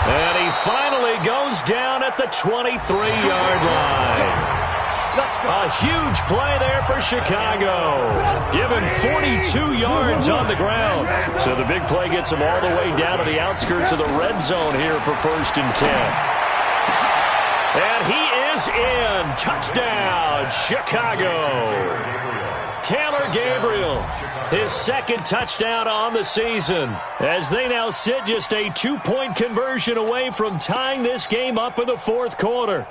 And he finally goes down at the 23-yard line. A huge play there for Chicago. Give him 42 yards on the ground. So the big play gets him all the way down to the outskirts of the red zone here for 1st and 10. And he is in. Touchdown, Chicago. Taylor Gabriel, his 2nd touchdown on the season, as they now sit just a 2-point conversion away from tying this game up in the 4th quarter.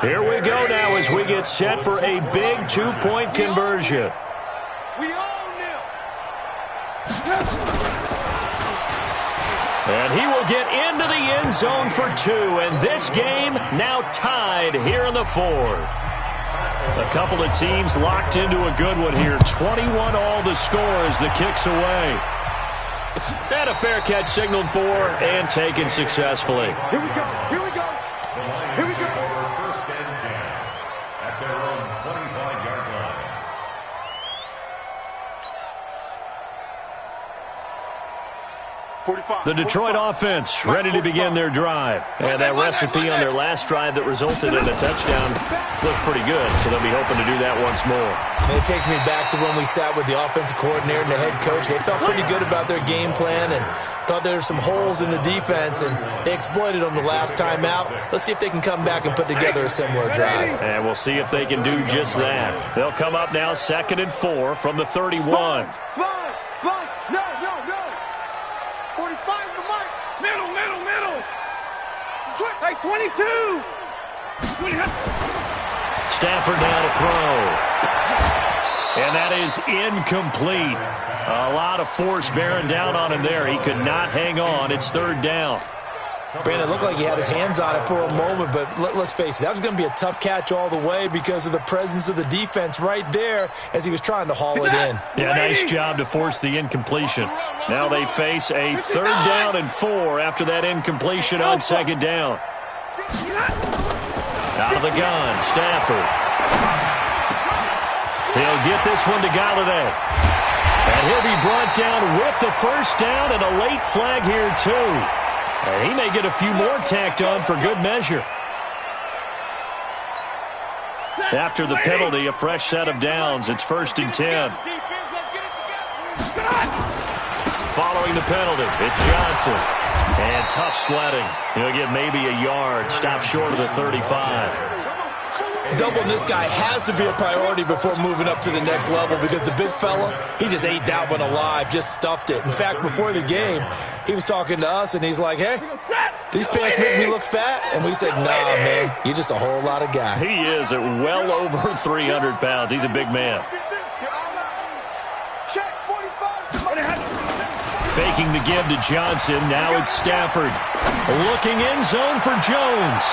Here we go now as we get set for a big 2-point conversion. And he will get into the end zone for 2. And this game now tied here in the 4th. A couple of teams locked into a good one here. 21 all the score as the kick's away. And a fair catch signaled for and taken successfully. Here we go. Here we go. Here we go. First and 10 at their own 25-yard line. The Detroit offense ready to begin their drive. And that recipe on their last drive that resulted in a touchdown looked pretty good, so they'll be hoping to do that once more. And it takes me back to when we sat with the offensive coordinator and the head coach. They felt pretty good about their game plan and thought there were some holes in the defense, and they exploited them the last time out. Let's see if they can come back and put together a similar drive. And we'll see if they can do just that. They'll come up now 2nd and 4 from the 31. Sponge. No. 45's the mark. Middle. Switch. Hey, 22. Stafford now to throw. And that is incomplete. A lot of force bearing down on him there. He could not hang on. It's 3rd down. Brandon, it looked like he had his hands on it for a moment, but let's face it, that was going to be a tough catch all the way because of the presence of the defense right there as he was trying to haul it in. Yeah, nice job to force the incompletion. Now they face a 3rd down and 4 after that incompletion on 2nd down. Out of the gun, Stafford. He'll get this one to Galladay. And he'll be brought down with the 1st down and a late flag here too. And he may get a few more tacked on for good measure. After the penalty, a fresh set of downs. It's 1st and 10. Following the penalty, it's Johnson. And tough sledding. He'll get maybe a yard. Stop short of the 35. Doubling this guy has to be a priority before moving up to the next level because the big fella, he just ate that one alive, just stuffed it. In fact, before the game, he was talking to us, and he's like, hey, these pants make me look fat? And we said, nah, man, you're just a whole lot of guy. He is at well over 300 pounds. He's a big man. Faking the give to Johnson. Now it's Stafford. Looking end zone for Jones.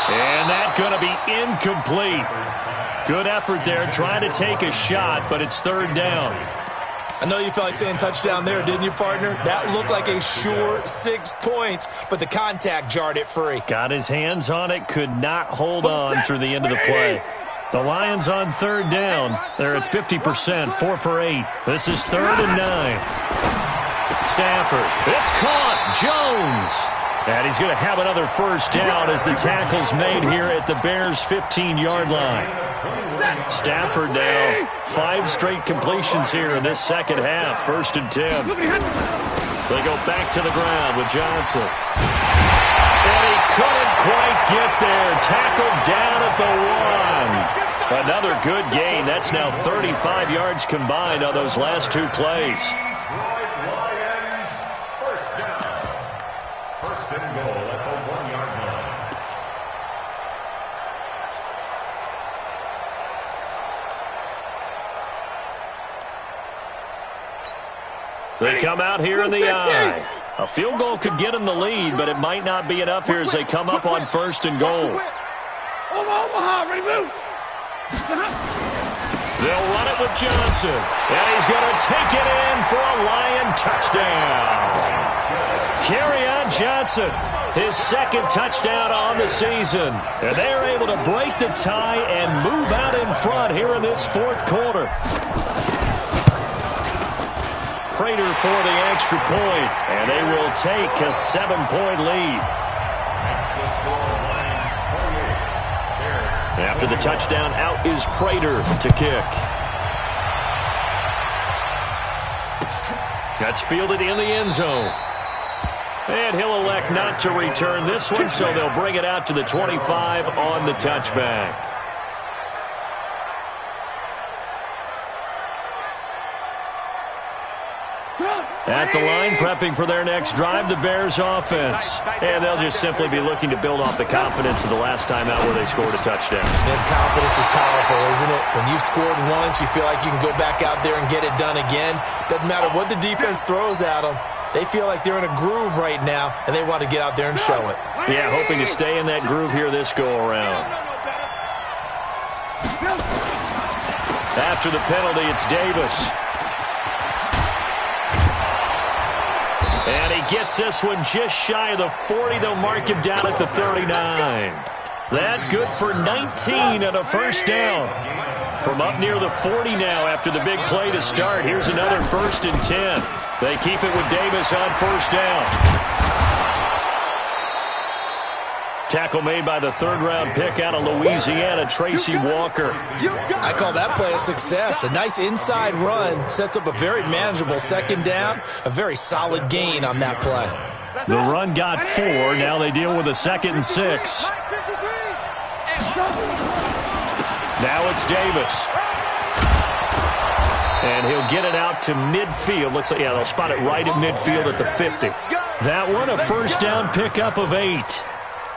And that's going to be incomplete. Good effort there, trying to take a shot, but it's 3rd down. I know you felt like saying touchdown there, didn't you, partner? That looked like a sure 6 points, but the contact jarred it free. Got his hands on it, could not hold on through the end of the play. The Lions on 3rd down. They're at 50%, 4 for 8. This is 3rd and 9. Stafford, it's caught. Jones. And he's going to have another 1st down as the tackle's made here at the Bears' 15-yard line. Stafford now, 5 straight completions here in this 2nd half, 1st and 10. They go back to the ground with Johnson. And he couldn't quite get there. Tackled down at the 1. Another good gain. That's now 35 yards combined on those last 2 plays. They come out here in the eye. A field goal could get them the lead, but it might not be enough here as they come up on 1st and goal. Omaha, ready, move. They'll run it with Johnson, and he's going to take it in for a Lion touchdown. Kerryon Johnson, his 2nd touchdown on the season. And they're able to break the tie and move out in front here in this 4th quarter. Prater for the extra point, and they will take a 7-point lead. After the touchdown, out is Prater to kick. That's fielded in the end zone. And he'll elect not to return this one, so they'll bring it out to the 25 on the touchback. At the line, prepping for their next drive, the Bears offense. And they'll just simply be looking to build off the confidence of the last time out where they scored a touchdown. And confidence is powerful, isn't it? When you've scored once, you feel like you can go back out there and get it done again. Doesn't matter what the defense throws at them. They feel like they're in a groove right now, and they want to get out there and show it. Yeah, hoping to stay in that groove here this go-around. After the penalty, it's Davis. And he gets this one just shy of the 40. They'll mark him down at the 39. That good for 19 and a first down. From up near the 40 now after the big play to start. Here's another 1st and 10. They keep it with Davis on first down. Tackle made by the 3rd-round pick out of Louisiana, Tracy Walker. I call that play a success. A nice inside run sets up a very manageable 2nd down. A very solid gain on that play. The run got 4. Now they deal with a 2nd and 6. Now it's Davis. And he'll get it out to midfield. Looks like, yeah, they'll spot it right at midfield at the 50. That one, a first down pickup of 8.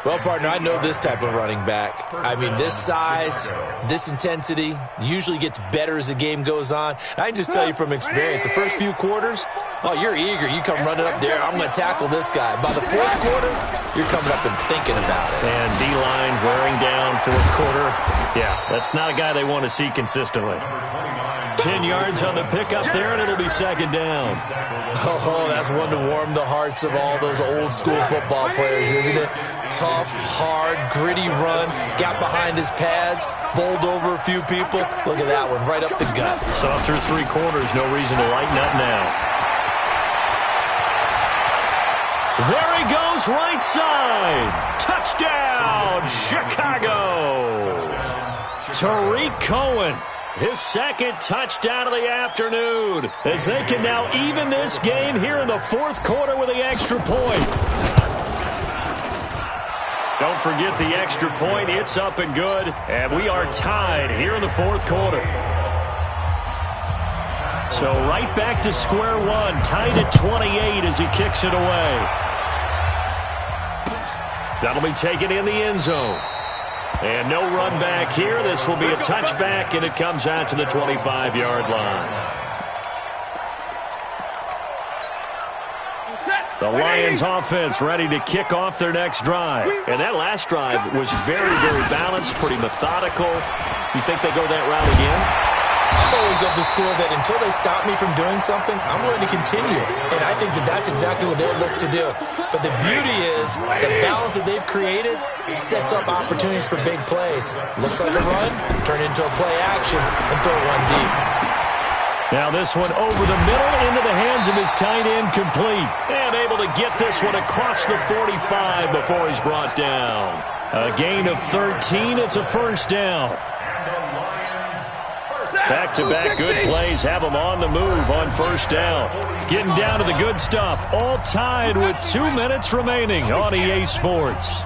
Well, partner, I know this type of running back. I mean, this size, this intensity usually gets better as the game goes on. And I can just tell you from experience, the first few quarters, oh, you're eager. You come running up there, I'm going to tackle this guy. By the 4th quarter, you're coming up and thinking about it. And D-line wearing down 4th quarter. Yeah, that's not a guy they want to see consistently. 10 yards on the pickup there, and it'll be 2nd down. Oh, that's one to warm the hearts of all those old-school football players, isn't it? Tough, hard, gritty run, got behind his pads, bowled over a few people. Look at that one, right up the gut. So through 3 quarters, no reason to lighten up now. There he goes, right side. Touchdown, Chicago. Tariq Cohen. His 2nd touchdown of the afternoon, as they can now even this game here in the 4th quarter with the extra point. Don't forget the extra point. It's up and good, and we are tied here in the 4th quarter. So right back to square one, tied at 28 as he kicks it away. That'll be taken in the end zone. And no run back here. This will be a touchback, and it comes out to the 25-yard line. The Lions offense ready to kick off their next drive. And that last drive was very, very balanced, pretty methodical. You think they go that route again? I'm always of the school that until they stop me from doing something, I'm going to continue. And I think that that's exactly what they'll look to do. But the beauty is the balance that they've created sets up opportunities for big plays. Looks like a run, turn into a play action, and throw one deep. Now this one over the middle into the hands of his tight end, complete. And able to get this one across the 45 before he's brought down. A gain of 13. It's a first down. Back-to-back good plays have them on the move on first down. Getting down to the good stuff. All tied with 2 minutes remaining on EA Sports.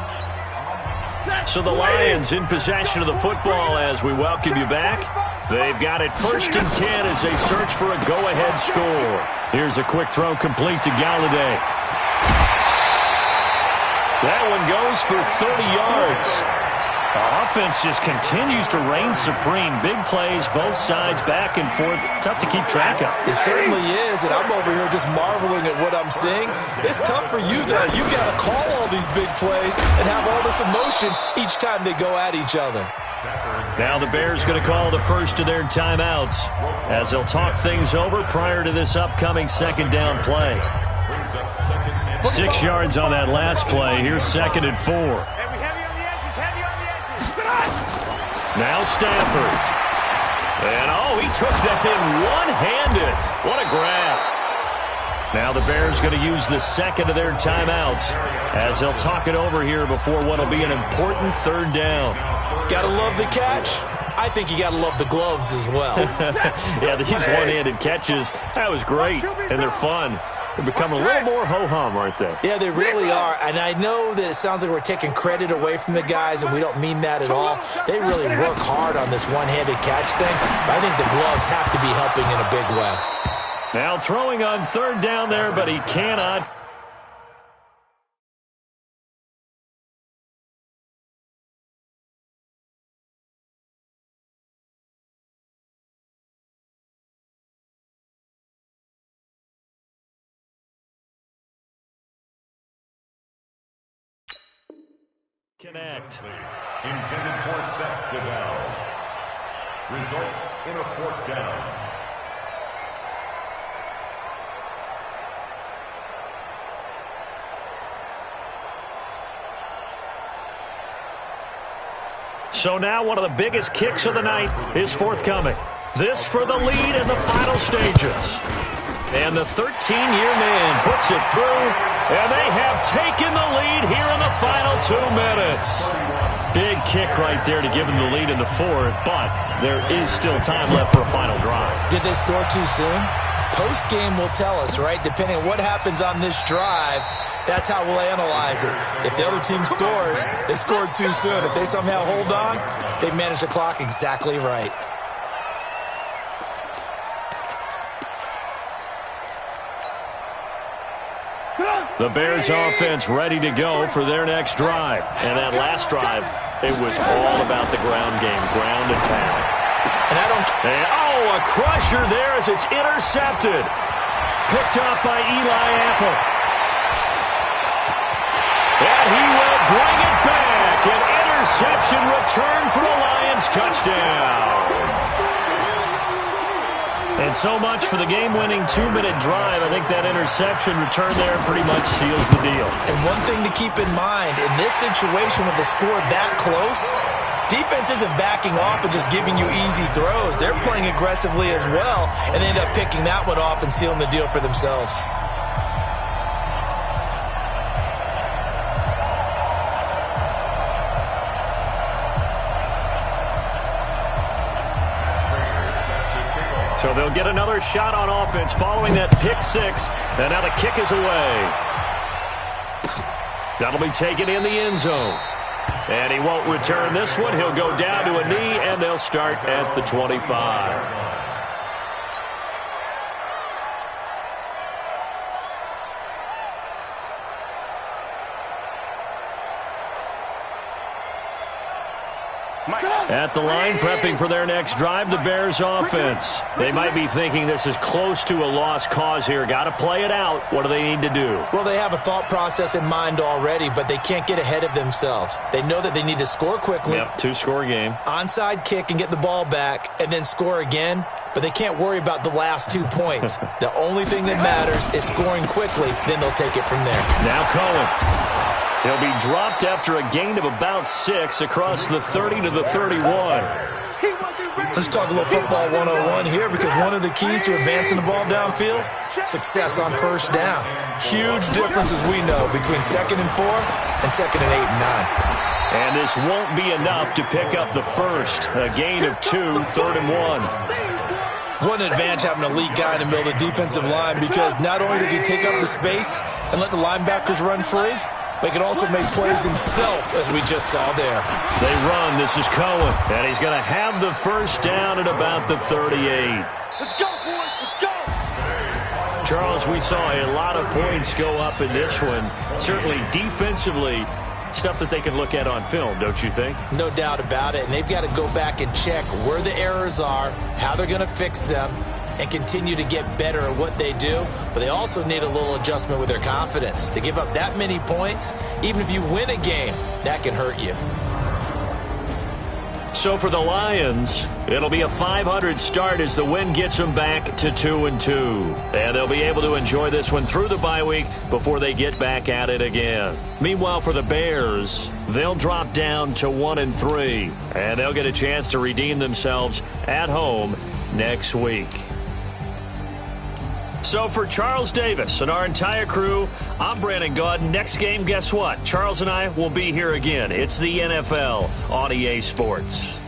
So the Lions in possession of the football as we welcome you back. They've got it 1st and 10 as they search for a go-ahead score. Here's a quick throw complete to Galladay. That one goes for 30 yards. The offense just continues to reign supreme. Big plays, both sides, back and forth. Tough to keep track of. It certainly is, and I'm over here just marveling at what I'm seeing. It's tough for you, though. You got to call all these big plays and have all this emotion each time they go at each other. Now the Bears going to call the first of their timeouts as they'll talk things over prior to this upcoming 2nd down play. 6 yards on that last play. Here's 2nd and 4. Now Stafford. And, oh, he took that in one-handed. What a grab. Now the Bears going to use the 2nd of their timeouts as they'll talk it over here before what will be an important 3rd down. Got to love the catch. I think you got to love the gloves as well. Yeah, these one-handed catches, that was great, and they're fun. They're becoming a little more ho-hum, aren't they? Yeah, they really are. And I know that it sounds like we're taking credit away from the guys, and we don't mean that at all. They really work hard on this one-handed catch thing. But I think the gloves have to be helping in a big way. Now throwing on 3rd down there, but he cannot. Connect. Intended for Seth DeVal. Results in a 4th down. So now one of the biggest kicks of the night is forthcoming. This for the lead in the final stages. And the 13-year man puts it through, and they have taken the lead here in the final 2 minutes. Big kick right there to give them the lead in the 4th, but there is still time left for a final drive. Did they score too soon? Post-game will tell us, right? Depending on what happens on this drive, that's how we'll analyze it. If the other team scores, they scored too soon. If they somehow hold on, they managed the clock exactly right. The Bears offense ready to go for their next drive. And that last drive, it was all about the ground game, ground and pound. And a crusher there as it's intercepted. Picked up by Eli Apple. And he will bring it back. An interception return for the Lions touchdown. And so much for the game-winning 2-minute drive. I think that interception return there pretty much seals the deal. And one thing to keep in mind, in this situation with the score that close, defense isn't backing off and just giving you easy throws. They're playing aggressively as well, and they end up picking that one off and sealing the deal for themselves. So they'll get another shot on offense following that pick 6. And now the kick is away. That'll be taken in the end zone. And he won't return this one. He'll go down to a knee, and they'll start at the 25. At the line, prepping for their next drive, the Bears offense. They might be thinking this is close to a lost cause here. Got to play it out. What do they need to do? Well, they have a thought process in mind already, but they can't get ahead of themselves. They know that they need to score quickly. Yep, 2-score game. Onside kick and get the ball back, and then score again. But they can't worry about the last 2 points. The only thing that matters is scoring quickly. Then they'll take it from there. Now Cohen. He'll be dropped after a gain of about 6 across the 30 to the 31. Let's talk a little football 101 here, because one of the keys to advancing the ball downfield, success on first down. Huge difference, as we know, between 2nd and 4 and 2nd and 8 and 9. And this won't be enough to pick up the first. A gain of 2, 3rd and 1. What an advantage having an elite guy in the middle of the defensive line, because not only does he take up the space and let the linebackers run free, but he can also make plays himself, as we just saw there. They run. This is Cohen. And he's going to have the first down at about the 38. Let's go, boys. Let's go. Charles, we saw a lot of points go up in this one. Certainly defensively, stuff that they can look at on film, don't you think? No doubt about it. And they've got to go back and check where the errors are, how they're going to fix them, and continue to get better at what they do. But they also need a little adjustment with their confidence. To give up that many points, even if you win a game, that can hurt you. So for the Lions, it'll be a 500 start as the win gets them back to 2-2. And they'll be able to enjoy this one through the bye week before they get back at it again. Meanwhile, for the Bears, they'll drop down to 1-3. And they'll get a chance to redeem themselves at home next week. So for Charles Davis and our entire crew, I'm Brandon Gaudin. Next game, guess what? Charles and I will be here again. It's the NFL on EA Sports.